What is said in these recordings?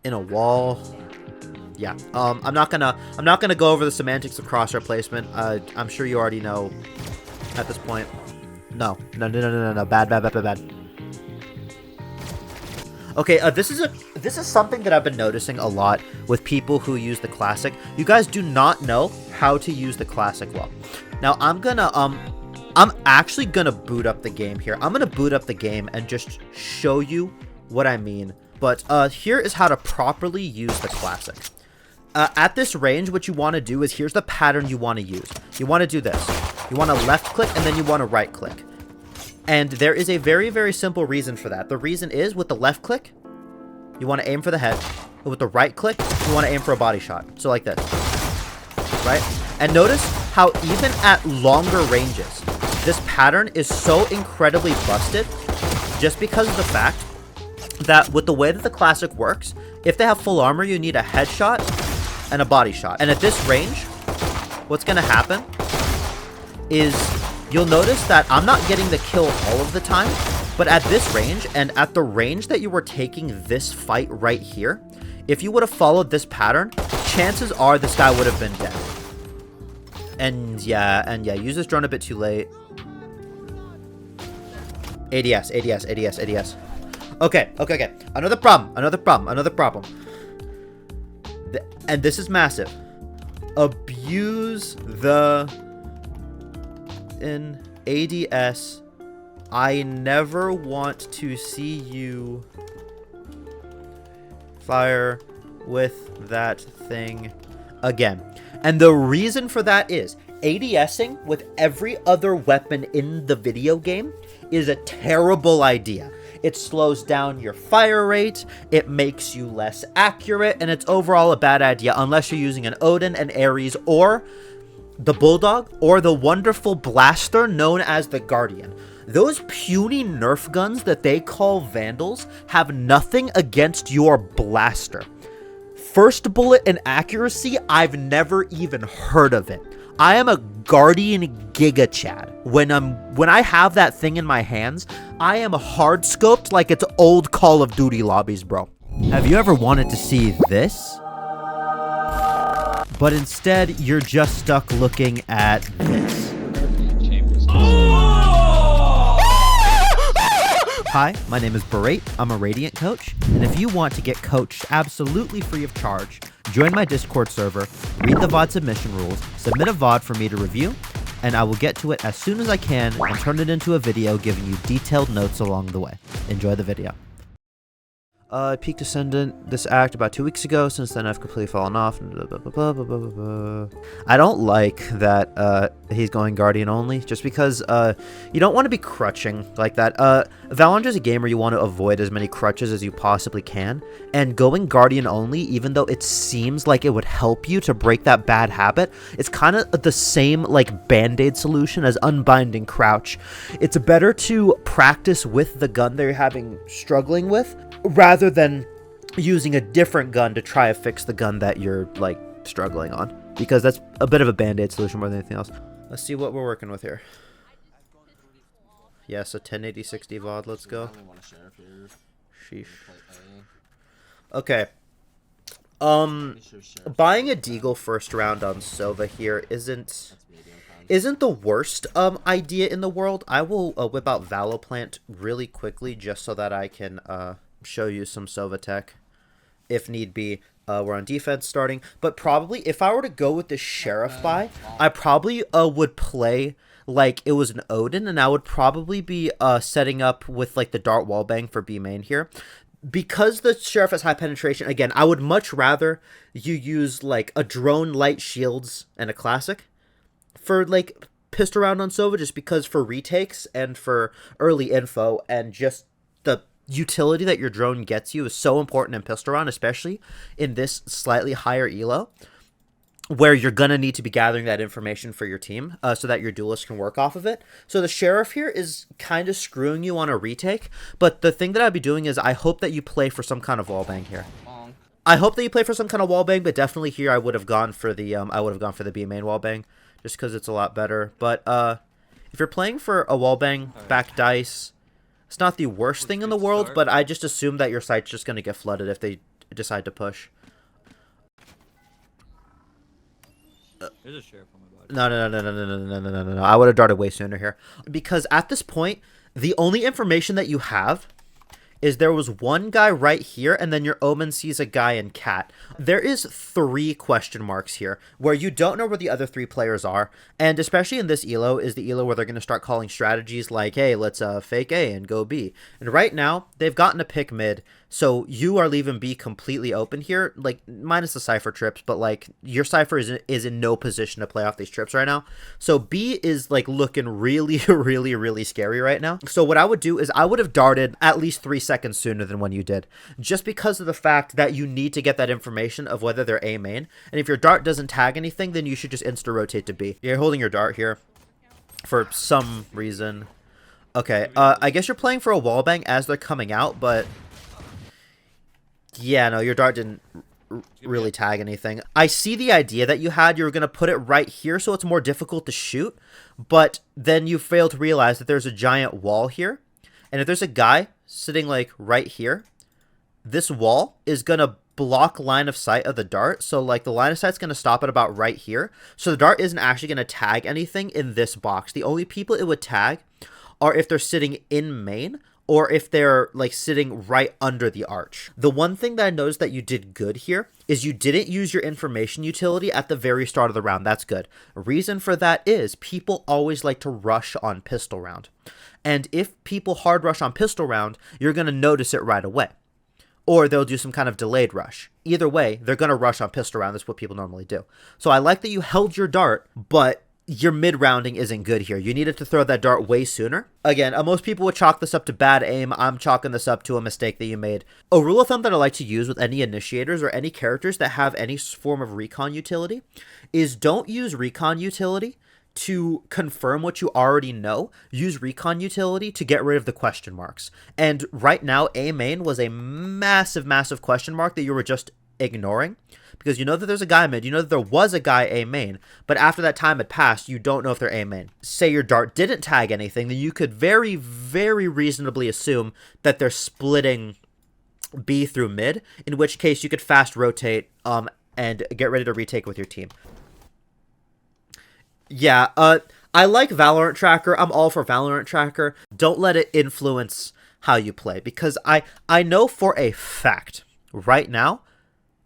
in a wall. Yeah. I'm not gonna go over the semantics of crosshair placement. I'm sure you already know at this point. No. Bad. Okay, this is something that I've been noticing a lot with people who use the classic. You guys do not know how to use the classic well. Now I'm actually gonna boot up the game here. I'm gonna boot up the game and just show you what I mean. But here is how to properly use the classic. At this range, what you want to do is, here's the pattern you want to use. You want to do this. You want to left click and then you want to right click. And there is a very, very simple reason for that. The reason is, with the left click, you want to aim for the head. And with the right click, you want to aim for a body shot. So like this. Right? And notice how even at longer ranges, this pattern is so incredibly busted just because of the fact that with the way that the classic works, if they have full armor, you need a headshot and a body shot. And at this range, what's going to happen is you'll notice that I'm not getting the kill all of the time, but at this range and at the range that you were taking this fight right here, if you would have followed this pattern, chances are this guy would have been dead. And yeah, use this drone a bit too late. ADS. Okay. Another problem. And this is massive. Abuse the in ADS. I never want to see you fire with that thing again. And the reason for that is ADSing with every other weapon in the video game is a terrible idea. It slows down your fire rate, it makes you less accurate, and it's overall a bad idea unless you're using an Odin, an Ares, or the Bulldog, or the wonderful blaster known as the Guardian. Those puny Nerf guns that they call Vandals have nothing against your blaster. First bullet and accuracy, I've never even heard of it. I am a Guardian Giga Chad. When I have that thing in my hands, I am hard scoped like it's old Call of Duty lobbies, bro. Have you ever wanted to see this? But instead, you're just stuck looking at this. Hi, my name is Berate. I'm a Radiant coach, and if you want to get coached absolutely free of charge, join my Discord server, read the VOD submission rules, submit a VOD for me to review, and I will get to it as soon as I can and turn it into a video giving you detailed notes along the way. Enjoy the video. I peaked Ascendant this act about 2 weeks ago. Since then, I've completely fallen off. I don't like that he's going Guardian only, just because you don't want to be crutching like that. Valorant is a game where you want to avoid as many crutches as you possibly can, and going Guardian only, even though it seems like it would help you to break that bad habit, it's kind of the same like band-aid solution as unbinding crouch. It's better to practice with the gun that you're having struggling with, rather than using a different gun to try to fix the gun that you're like struggling on, because that's a bit of a band-aid solution more than anything else. Let's see what we're working with here. Yes, a 1080-60 VOD. Let's go. Sheesh. Okay. Buying a Deagle first round on Sova here isn't the worst idea in the world. I will whip out Valoplant really quickly just so that I can show you some Sova tech if need be. We're on defense starting, but probably if I were to go with the Sheriff buy, I probably would play like it was an Odin, and I would probably be setting up with like the Dart Wallbang for B main here. Because the Sheriff has high penetration, again, I would much rather you use like a drone, light shields, and a classic for like pistol round on Sova, just because for retakes and for early info and just the utility that your drone gets you is so important in pistol round, especially in this slightly higher elo, where you're going to need to be gathering that information for your team so that your duelist can work off of it. So the Sheriff here is kind of screwing you on a retake, but the thing that I'd be doing is I hope that you play for some kind of wallbang here. I hope that you play for some kind of wallbang, but definitely here I would have gone for the B main wallbang just because it's a lot better. But if you're playing for a wallbang back dice, it's not the worst thing in the world, but I just assume that your site's just going to get flooded if they decide to push. There's a sheriff on my body. No. I would have darted way sooner here. Because at this point, the only information that you have is there was one guy right here, and then your Omen sees a guy in cat. There is 3 question marks here, where you don't know where the other 3 players are, and especially in this elo, is the elo where they're going to start calling strategies like, hey, let's fake A and go B. And right now, they've gotten to pick mid, so you are leaving B completely open here, like, minus the Cypher trips, but, like, your Cypher is in no position to play off these trips right now. So B is, like, looking really, really scary right now. So what I would do is I would have darted at least 3 seconds sooner than when you did, just because of the fact that you need to get that information of whether they're A main. And if your dart doesn't tag anything, then you should just insta-rotate to B. You're holding your dart here for some reason. Okay, I guess you're playing for a wallbang as they're coming out, but... yeah, no, your dart didn't really tag anything. I see the idea that you had. You were going to put it right here so it's more difficult to shoot, but then you fail to realize that there's a giant wall here. And if there's a guy sitting, like, right here, this wall is going to block line of sight of the dart. So, like, the line of sight's going to stop at about right here. So the dart isn't actually going to tag anything in this box. The only people it would tag are if they're sitting in main, or if they're, like, sitting right under the arch. The one thing that I noticed that you did good here is you didn't use your information utility at the very start of the round. That's good. Reason for that is people always like to rush on pistol round. And if people hard rush on pistol round, you're going to notice it right away. Or they'll do some kind of delayed rush. Either way, they're going to rush on pistol round. That's what people normally do. So I like that you held your dart, but your mid-rounding isn't good here. You needed to throw that dart way sooner. Again, most people would chalk this up to bad aim. I'm chalking this up to a mistake that you made. A rule of thumb that I like to use with any initiators or any characters that have any form of recon utility is don't use recon utility to confirm what you already know. Use recon utility to get rid of the question marks. And right now, A main was a massive question mark that you were just ignoring. Because you know that there's a guy mid, you know that there was a guy A main, but after that time had passed, you don't know if they're A main. Say your dart didn't tag anything, then you could very reasonably assume that they're splitting B through mid, in which case you could fast rotate and get ready to retake with your team. Yeah, I like Valorant Tracker. I'm all for Valorant Tracker. Don't let it influence how you play, because I know for a fact right now,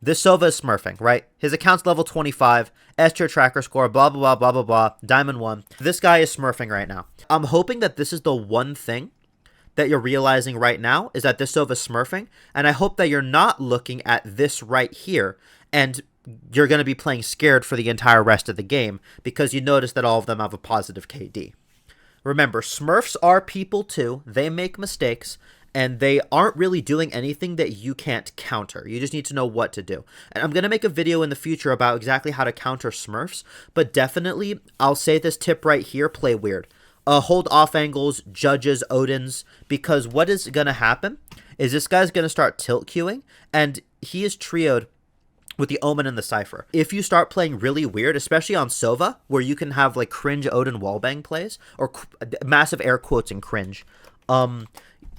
this Sova is smurfing, right? His account's level 25, S-tier tracker score, blah, blah, blah, diamond 1. This guy is smurfing right now. I'm hoping that this is the one thing that you're realizing right now, is that this Sova is smurfing, and I hope that you're not looking at this right here, and you're going to be playing scared for the entire rest of the game, because you notice that all of them have a positive KD. Remember, smurfs are people too. They make mistakes, and they aren't really doing anything that you can't counter. You just need to know what to do. And I'm going to make a video in the future about exactly how to counter smurfs, but definitely, I'll say this tip right here, play weird. Hold off angles, judges, Odins, because what is going to happen is this guy's going to start tilt queuing, and he is trioed with the Omen and the Cypher. If you start playing really weird, especially on Sova, where you can have, like, cringe Odin wallbang plays, or massive air quotes and cringe,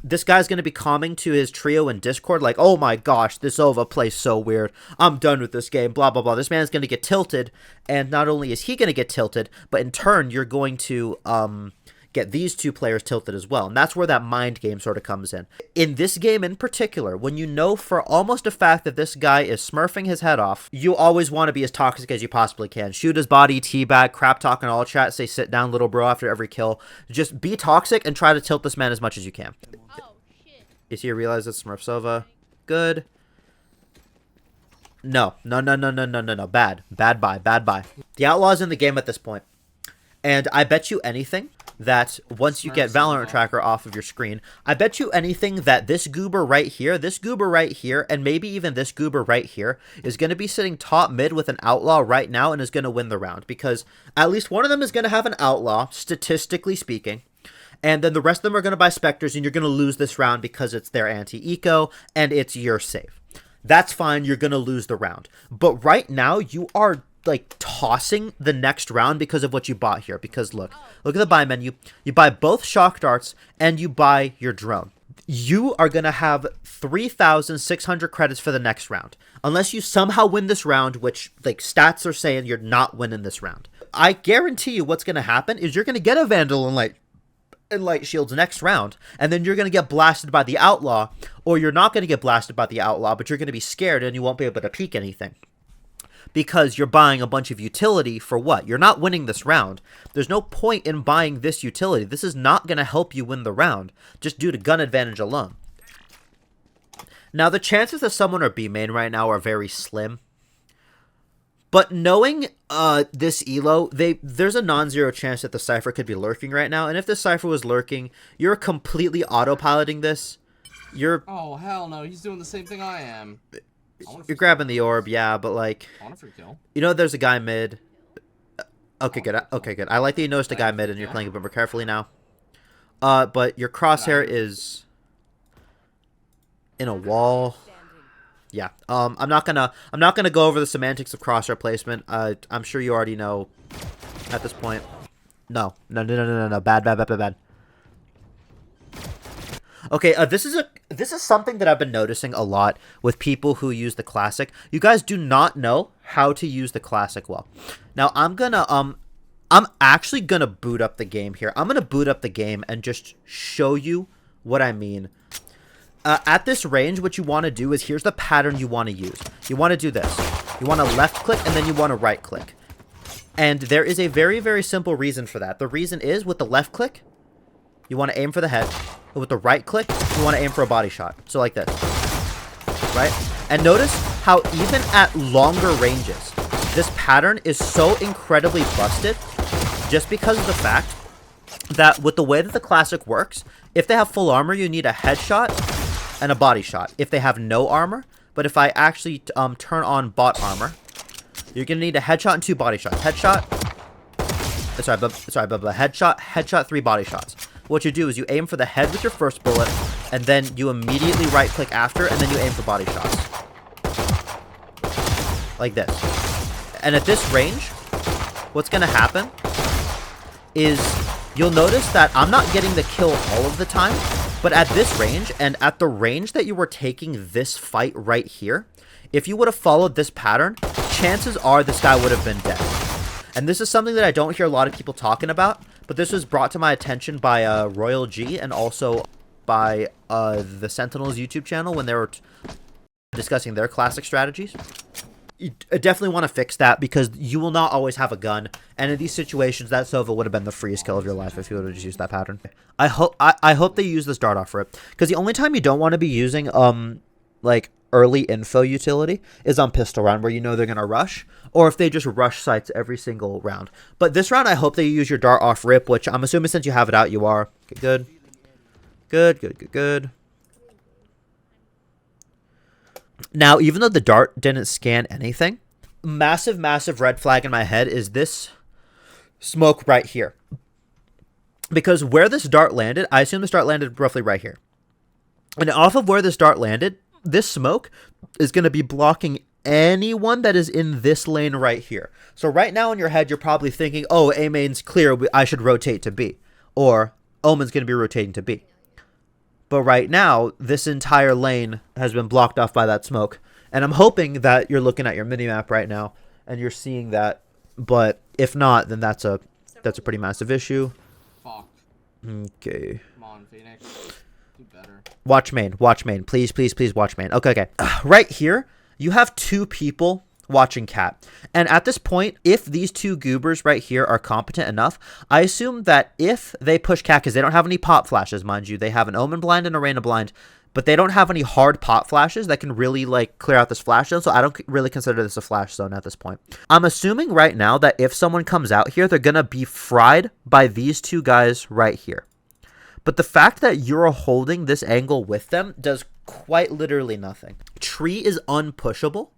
this guy's going to be commenting to his trio in Discord like, oh my gosh, this Sova plays so weird. I'm done with this game, blah, blah, blah. This man's going to get tilted, and not only is he going to get tilted, but in turn, you're going to get these 2 players tilted as well. And that's where that mind game sort of comes in. In this game in particular, when you know for almost a fact that this guy is smurfing his head off, you always want to be as toxic as you possibly can. Shoot his body, teabag, crap talk in all chat, say sit down little bro after every kill. Just be toxic and try to tilt this man as much as you can. Oh, shit. Is he realize it's Smurf Sova? Good. No. Bad bye. The Outlaw's in the game at this point. And I bet you anything that once you get Valorant Tracker off of your screen, I bet you anything that this goober right here, and maybe even this goober right here is going to be sitting top mid with an Outlaw right now and is going to win the round. Because at least one of them is going to have an Outlaw, statistically speaking. And then the rest of them are going to buy Spectres, and you're going to lose this round because it's their anti-eco, and it's your save. That's fine, you're going to lose the round. But right now, you are, like, tossing the next round because of what you bought here. Because look at the buy menu. You buy both shock darts, and you buy your drone. You are going to have 3,600 credits for the next round. Unless you somehow win this round, which like stats are saying you're not winning this round. I guarantee you what's going to happen is you're going to get a Vandal and Light Shields next round, and then you're going to get blasted by the Outlaw, or you're not going to get blasted by the Outlaw, but you're going to be scared and you won't be able to peek anything. Because you're buying a bunch of utility for what? You're not winning this round. There's no point in buying this utility. This is not going to help you win the round, just due to gun advantage alone. Now, the chances that someone are B main right now are very slim. But knowing this elo, there's a non-zero chance that the Cypher could be lurking right now. And if the Cypher was lurking, you're completely autopiloting this. Oh, hell no. He's doing the same thing I am. You're grabbing the orb, yeah, but like, I want a free kill. You know, there's a guy mid. Okay, good. Okay, good. I like that you noticed a guy mid, and you're playing a bit more carefully now. But your crosshair is in a wall. Yeah. I'm not gonna go over the semantics of crosshair placement. I'm sure you already know at this point. No. Bad. Okay, this is something that I've been noticing a lot with people who use the classic. You guys do not know how to use the classic well. Now I'm actually gonna boot up the game here. I'm gonna boot up the game and just show you what I mean. At this range, what you want to do is, here's the pattern you want to use. You want to do this. You want to left click and then you want to right click. And there is a very, very simple reason for that. The reason is, with the left click, you want to aim for the head. But with the right click, you want to aim for a body shot. So like this. Right? And notice how even at longer ranges, this pattern is so incredibly busted just because of the fact that with the way that the classic works, if they have full armor, you need a headshot and a body shot. If they have no armor, but if I actually turn on bot armor, you're going to need a headshot and 2 body shots. Headshot, headshot, 3 body shots. What you do is you aim for the head with your first bullet, and then you immediately right click after, and then you aim for body shots. Like this. And at this range, what's going to happen is you'll notice that I'm not getting the kill all of the time, but at this range, and at the range that you were taking this fight right here, if you would have followed this pattern, chances are this guy would have been dead. And this is something that I don't hear a lot of people talking about, but this was brought to my attention by Royal G and also by the Sentinels YouTube channel when they were discussing their classic strategies. You definitely want to fix that because you will not always have a gun, and in these situations, that Sova would have been the freest kill of your life if you would have just used that pattern. I hope they use this dart off rip, because the only time you don't want to be using like early info utility is on pistol round, where you know they're gonna rush, or if they just rush sites every single round. But this round, I hope they use your dart off rip, which I'm assuming since you have it out, you are. Okay, good. Now, even though the dart didn't scan anything, massive red flag in my head is this smoke right here. Because where this dart landed, I assume this dart landed roughly right here. And off of where this dart landed, this smoke is going to be blocking anyone that is in this lane right here. So right now in your head, you're probably thinking, oh, A main's clear, I should rotate to B. Or Omen's going to be rotating to B. But right now, this entire lane has been blocked off by that smoke. And I'm hoping that you're looking at your minimap right now and you're seeing that. But if not, then that's a pretty massive issue. Fuck. Okay. Come on, Phoenix. Do better. Watch main. Please watch main. Okay. Right here, you have 2 people watching cat. And at this point, if these 2 goobers right here are competent enough, I assume that if they push cat, because they don't have any pop flashes, mind you, they have an Omen blind and a Reyna blind, but they don't have any hard pop flashes that can really like clear out this flash zone, so I don't really consider this a flash zone at this point. I'm assuming right now that if someone comes out here, they're gonna be fried by these 2 guys right here. But the fact that you're holding this angle with them does quite literally nothing. Tree is unpushable,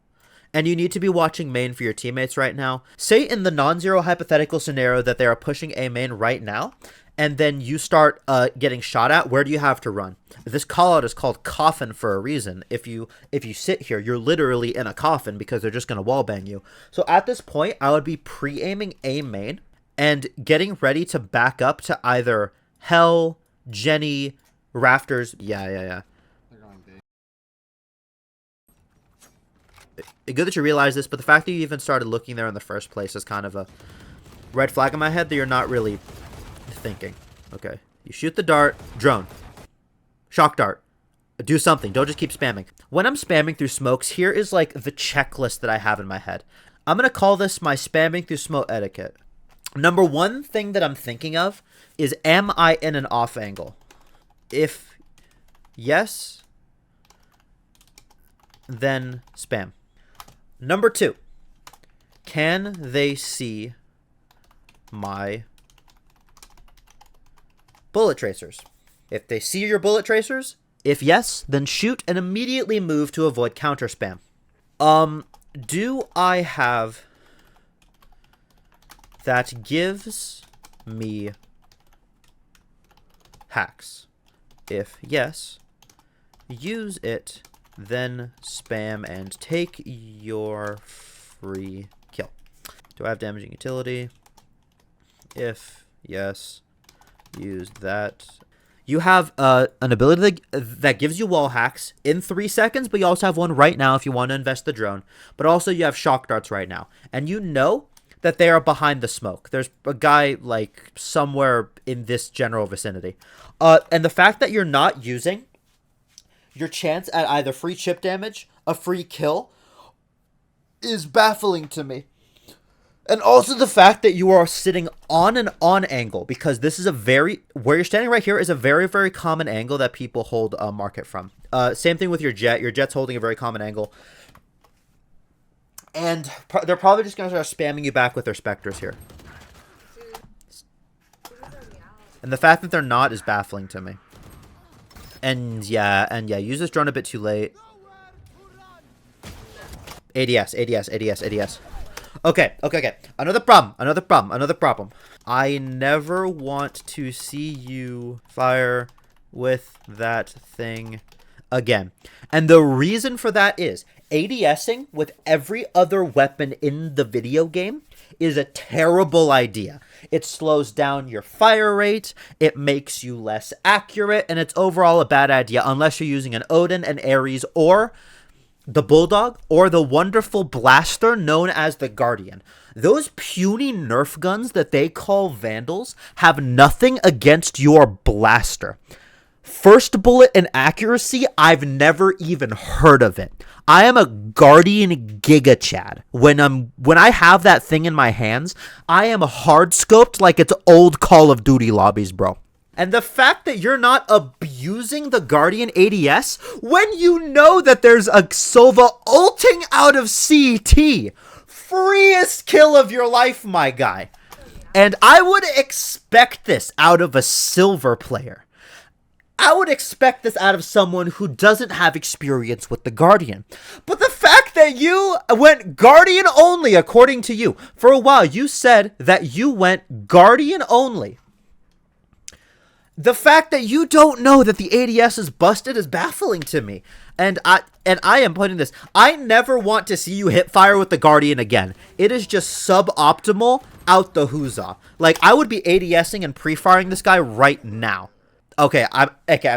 and you need to be watching main for your teammates right now. Say in the non-zero hypothetical scenario that they are pushing A main right now, and then you start getting shot at, where do you have to run? This callout is called coffin for a reason. If you sit here, you're literally in a coffin because they're just going to wallbang you. So at this point, I would be pre-aiming A main and getting ready to back up to either Hell, Jenny, Rafters. Yeah. They're going big. Good that you realize this, but the fact that you even started looking there in the first place is kind of a red flag in my head that you're not really thinking. Okay. You shoot the dart. Drone. Shock dart. Do something. Don't just keep spamming. When I'm spamming through smokes, here is like the checklist that I have in my head. I'm going to call this my spamming through smoke etiquette. Number one thing that I'm thinking of is, am I in an off angle? If yes, then spam. Number two, can they see my bullet tracers? If they see your bullet tracers, if yes, then shoot and immediately move to avoid counter spam. Do I have that gives me hacks? If yes, use it, then spam and take your free kill. Do I have damaging utility? If yes, use that. You have an ability that gives you wall hacks in 3 seconds, but you also have one right now if you want to invest the drone. But also you have shock darts right now. And you know that they are behind the smoke. There's a guy like somewhere in this general vicinity. And the fact that you're not using your chance at either free chip damage, a free kill, is baffling to me. And also the fact that you are sitting on an on angle, because this is where you're standing right here is a very, very common angle that people hold a market from. Same thing with your jet. Your jet's holding a very common angle. And they're probably just going to start spamming you back with their specters here. And the fact that they're not is baffling to me. And yeah, use this drone a bit too late. ADS. Okay. Another problem. I never want to see you fire with that thing again. And the reason for that is ADSing with every other weapon in the video game is a terrible idea. It slows down your fire rate, it makes you less accurate, and it's overall a bad idea unless you're using an Odin, an Ares, or the Bulldog, or the wonderful blaster known as the Guardian. Those puny Nerf guns that they call Vandals have nothing against your blaster. First bullet and accuracy, I've never even heard of it. I am a Guardian Giga Chad. When I have that thing in my hands, I am hard scoped like it's old Call of Duty lobbies, bro. And the fact that you're not abusing the Guardian ADS when you know that there's a Sova ulting out of CT. Freest kill of your life, my guy. And I would expect this out of a silver player. I would expect this out of someone who doesn't have experience with the Guardian. But the fact that you went Guardian only, according to you, for a while you said that you went Guardian only. The fact that you don't know that the ADS is busted is baffling to me. And I am putting this. I never want to see you hit fire with the Guardian again. It is just suboptimal out the huzzah. Like, I would be ADSing and pre-firing this guy right now. Okay, I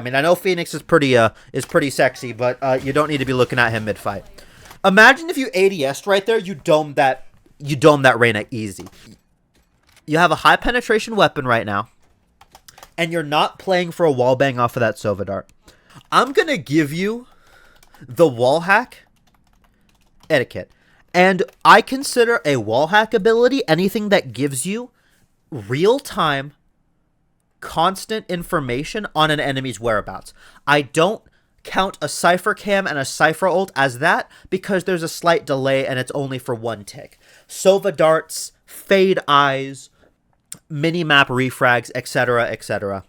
mean, I know Phoenix is pretty sexy, but you don't need to be looking at him mid-fight. Imagine if you ADS'd right there, you domed that Reyna easy. You have a high penetration weapon right now, and you're not playing for a wall bang off of that Sova dart. I'm gonna give you the wall hack etiquette, and I consider a wall hack ability anything that gives you real-time constant information on an enemy's whereabouts. I don't count a Cypher Cam and a Cypher ult as that because there's a slight delay and it's only for one tick. Sova darts, fade eyes, mini-map refrags, etc., etc.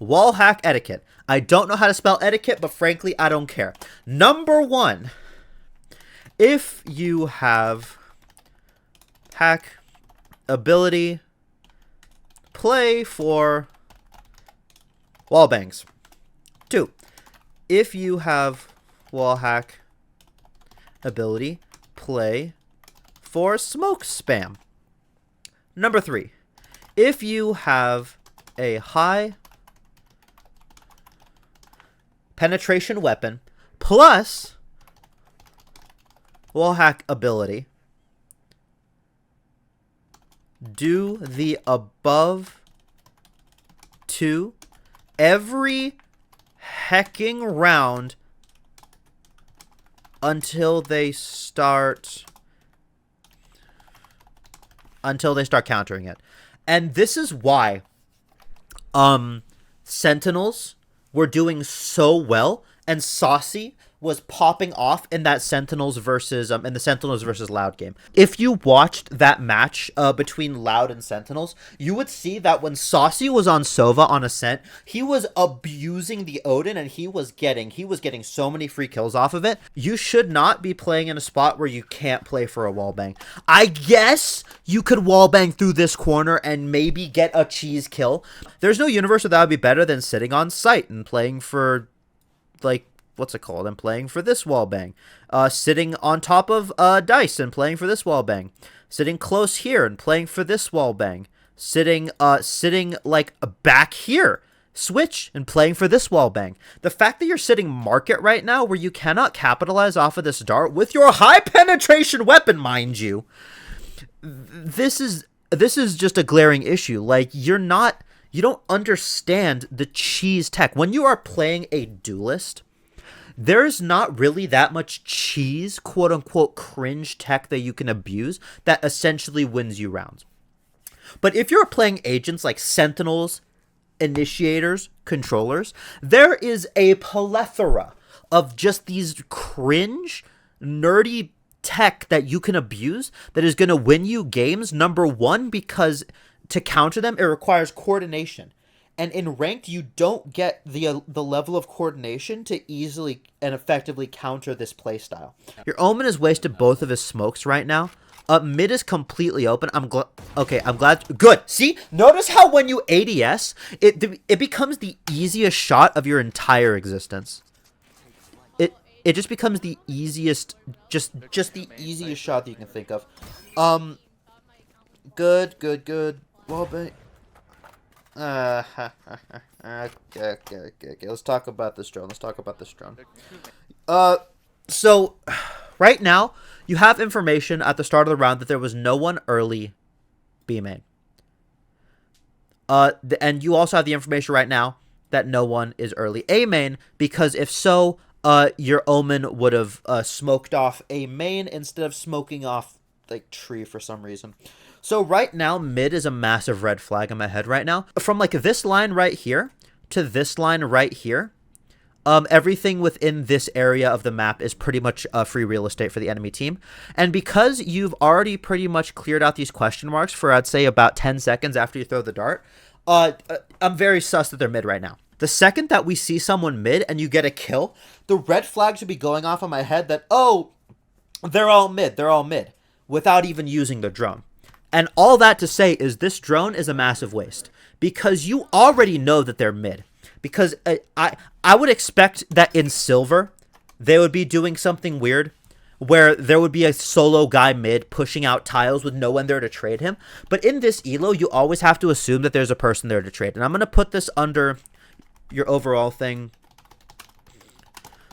Wall hack etiquette. I don't know how to spell etiquette, but frankly, I don't care. Number 1. If you have hack ability, play for wall bangs. 2. If you have wall hack ability, play for smoke spam. Number 3. If you have a high penetration weapon, plus wall hack ability. Do the above two every hecking round until they start countering it. And this is why Sentinels were doing so well, and Saucy was popping off in that Sentinels versus in the Sentinels versus Loud game. If you watched that match between Loud and Sentinels, you would see that when Saucy was on Sova on Ascent, he was abusing the Odin, and he was getting so many free kills off of it. You should not be playing in a spot where you can't play for a wallbang. I guess you could wallbang through this corner and maybe get a cheese kill. There's no universe where that would be better than sitting on site and playing for, like, what's it called? I'm playing for this wallbang. Sitting on top of dice and playing for this wallbang. Sitting close here and playing for this wallbang. Sitting like back here, switch and playing for this wallbang. The fact that you're sitting market right now, where you cannot capitalize off of this dart with your high penetration weapon, mind you, this is just a glaring issue. Like, you don't understand the cheese tech when you are playing a duelist. There's not really that much cheese, quote-unquote, cringe tech that you can abuse that essentially wins you rounds. But if you're playing agents like Sentinels, Initiators, Controllers, there is a plethora of just these cringe, nerdy tech that you can abuse that is going to win you games. Number one, because to counter them, it requires coordination. And in ranked, you don't get the level of coordination to easily and effectively counter this playstyle. Your Omen has wasted both of his smokes right now. Mid is completely open. I'm glad. Good. See? Notice how when you ADS, it becomes the easiest shot of your entire existence. It just becomes the easiest, just the easiest shot that you can think of. Good. Well, okay. Let's talk about this drone. So right now you have information at the start of the round that there was no one early B main. And you also have the information right now that no one is early A main, because if so, your Omen would have smoked off A main instead of smoking off like tree for some reason. So right now, mid is a massive red flag in my head right now. From like this line right here to this line right here, everything within this area of the map is pretty much free real estate for the enemy team. And because you've already pretty much cleared out these question marks for, I'd say, about 10 seconds after you throw the dart, I'm very sus that they're mid right now. The second that we see someone mid and you get a kill, the red flag should be going off in my head that, oh, they're all mid, without even using the drone. And all that to say is this drone is a massive waste, because you already know that they're mid. Because I would expect that in silver, they would be doing something weird where there would be a solo guy mid pushing out tiles with no one there to trade him. But in this elo, you always have to assume that there's a person there to trade. And I'm going to put this under your overall thing.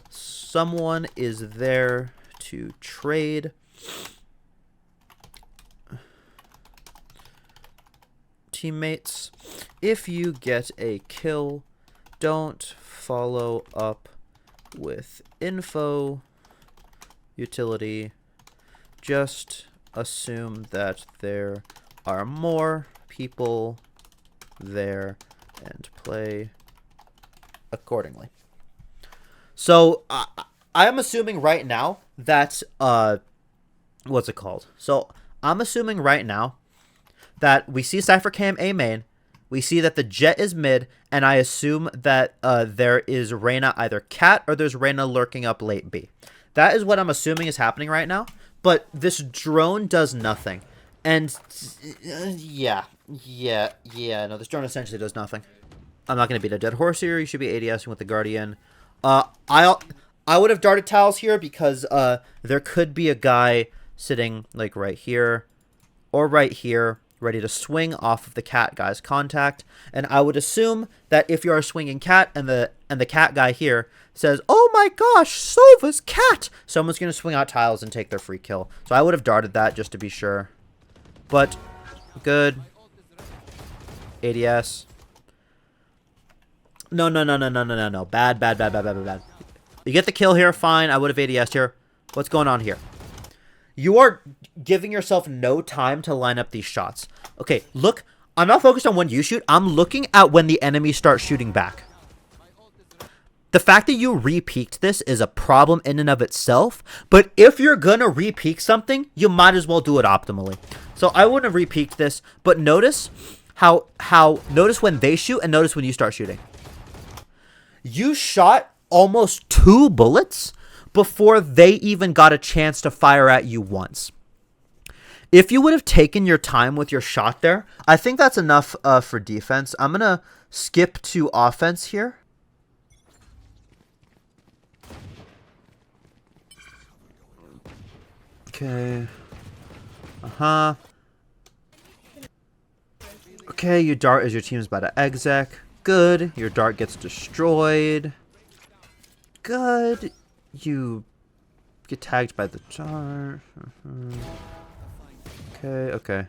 Someone is there to trade. Teammates, if you get a kill, don't follow up with info utility. Just assume that there are more people there and play accordingly. So I am assuming right now that what's it called? So I'm assuming right now that we see Cypher Cam A main, we see that the Jet is mid, and I assume that there is Reyna either cat or there's Reyna lurking up late B. That is what I'm assuming is happening right now, but this drone does nothing. And yeah, no, this drone essentially does nothing. I'm not going to beat a dead horse here. You should be ADSing with the Guardian. I would have darted tiles here because there could be a guy sitting like right here or right here, ready to swing off of the cat guy's contact. And I would assume that if you are swinging cat and the cat guy here says, oh my gosh, Sova's cat, someone's going to swing out tiles and take their free kill. So I would have darted that just to be sure. But good. ADS. No. Bad. You get the kill here, fine. I would have ADS'd here. What's going on here? You are giving yourself no time to line up these shots. Okay, look. I'm not focused on when you shoot. I'm looking at when the enemy starts shooting back. The fact that you re-peeked this is a problem in and of itself. But if you're going to re-peek something, you might as well do it optimally. So I wouldn't have re-peeked this. But notice notice when they shoot and notice when you start shooting. You shot almost 2 bullets before they even got a chance to fire at you once. If you would have taken your time with your shot there, I think that's enough for defense. I'm going to skip to offense here. Okay. Okay, your dart as your team's about to exec. Good. Your dart gets destroyed. Good. You get tagged by the dart. Okay.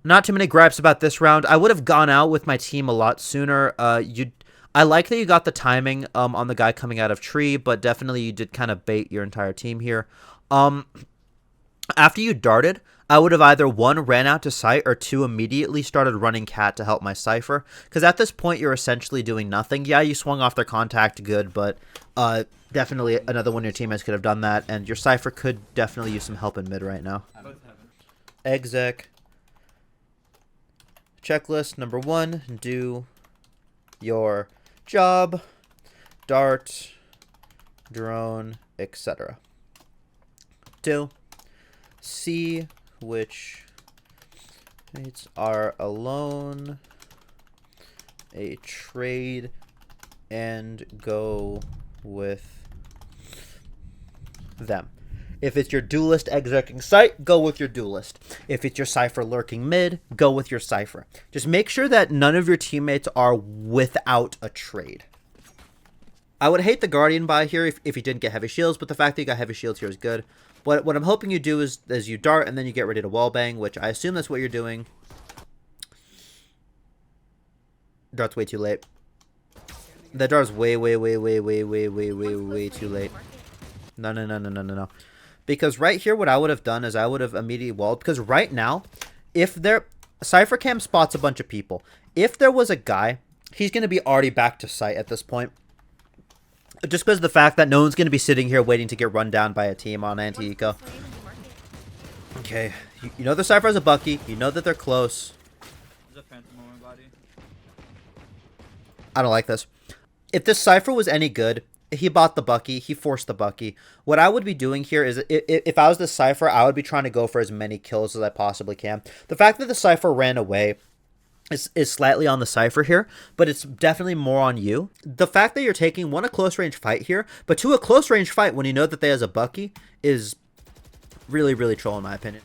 Not too many gripes about this round. I would have gone out with my team a lot sooner. I like that you got the timing on the guy coming out of tree, but definitely you did kind of bait your entire team here. After you darted, I would have either 1, ran out to sight, or 2, immediately started running cat to help my Cypher. Because at this point, you're essentially doing nothing. Yeah, you swung off their contact, good, but definitely another one of your teammates could have done that, and your Cypher could definitely use some help in mid right now. Exec. Checklist number 1, do your job, dart, drone, etc. 2, see which mates are alone, a trade, and go with them. If it's your duelist execing site, go with your duelist. If it's your Cypher lurking mid, go with your Cypher. Just make sure that none of your teammates are without a trade. I would hate the Guardian buy here if you didn't get heavy shields, but the fact that you got heavy shields here is good. What I'm hoping you do is you dart and then you get ready to wallbang, which I assume that's what you're doing. Dart's way too late. That dart's way too late. No. Because right here, what I would have done is I would have immediately walled. Because right now, if Cypher Cam spots a bunch of people. If there was a guy, he's going to be already back to sight at this point. Just because of the fact that no one's going to be sitting here waiting to get run down by a team on anti-eco. Okay. You know the Cypher has a Bucky. You know that they're close. There's a phantom on my body. I don't like this. If this Cypher was any good, he bought the Bucky. He forced the Bucky. What I would be doing here is, if I was the Cypher, I would be trying to go for as many kills as I possibly can. The fact that the Cypher ran away is slightly on the Cypher here, but it's definitely more on you. The fact that you're taking, 1, a close range fight here, but 2, a close range fight when you know that they has a Bucky is really, really troll in my opinion.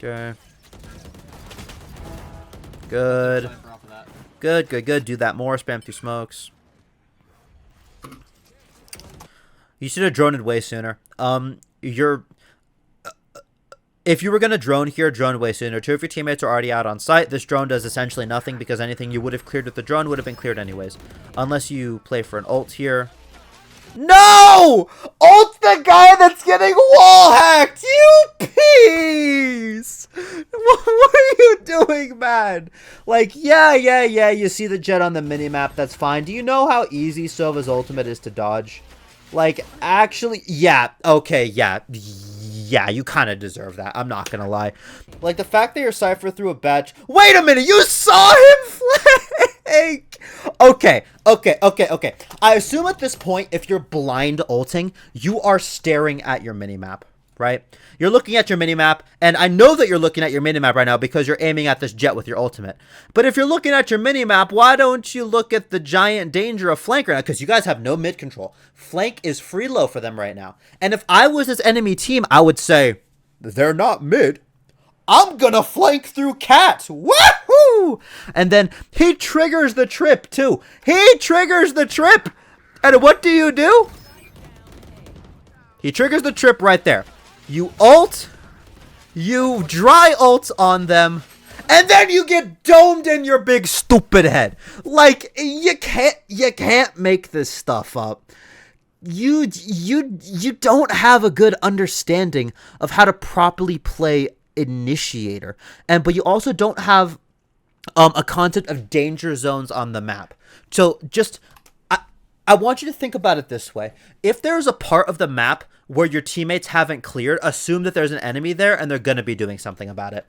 Okay. Good. Good. Do that more. Spam through smokes. You should have droned way sooner. If you were going to drone here, drone way sooner. 2 of your teammates are already out on site. This drone does essentially nothing because anything you would have cleared with the drone would have been cleared anyways. Unless you play for an ult here. No! Ult's the guy that's getting wall hacked! You piece! What are you doing, man? Like, yeah, you see the jet on the minimap, that's fine. Do you know how easy Sova's ultimate is to dodge? Like, actually, yeah, okay, yeah, you kind of deserve that. I'm not gonna lie. Like, the fact that your Cypher threw a batch... Wait a minute, you saw him flank! Okay. I assume at this point, if you're blind ulting, you are staring at your minimap, right? You're looking at your minimap, and I know that you're looking at your minimap right now because you're aiming at this jet with your ultimate. But if you're looking at your minimap, why don't you look at the giant danger of flank right now? Because you guys have no mid control. Flank is free low for them right now. And if I was this enemy team, I would say, they're not mid. I'm gonna flank through cat. Woohoo! Woo! And then he triggers the trip too. He triggers the trip. And what do? He triggers the trip right there. You ult. You dry ult on them. And then you get domed in your big stupid head. Like, you can't make this stuff up. You don't have a good understanding of how to properly play Initiator. But you also don't have a concept of danger zones on the map. So just I want you to think about it this way. If there's a part of the map where your teammates haven't cleared, assume that there's an enemy there and they're going to be doing something about it.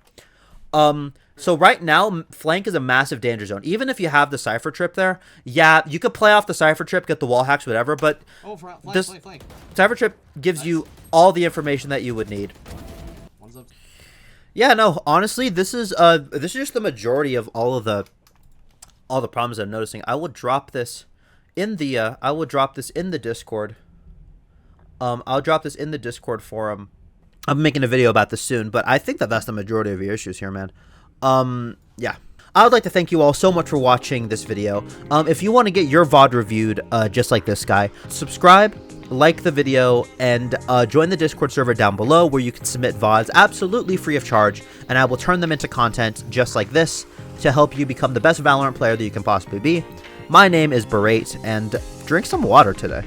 So right now, flank is a massive danger zone. Even if you have the Cypher trip there, yeah, you could play off the Cypher trip, get the wall hacks, whatever, but this Cypher trip gives you all the information that you would need. Yeah, no, honestly, this is just the majority of all the problems I'm noticing. I will drop this in the Discord. I'll drop this in the Discord forum. I'm making a video about this soon, but I think that that's the majority of your issues here, man. Yeah. I would like to thank you all so much for watching this video. If you want to get your VOD reviewed, just like this guy, subscribe, like the video, and join the Discord server down below where you can submit VODs absolutely free of charge, and I will turn them into content just like this to help you become the best Valorant player that you can possibly be. My name is Berate, and drink some water today.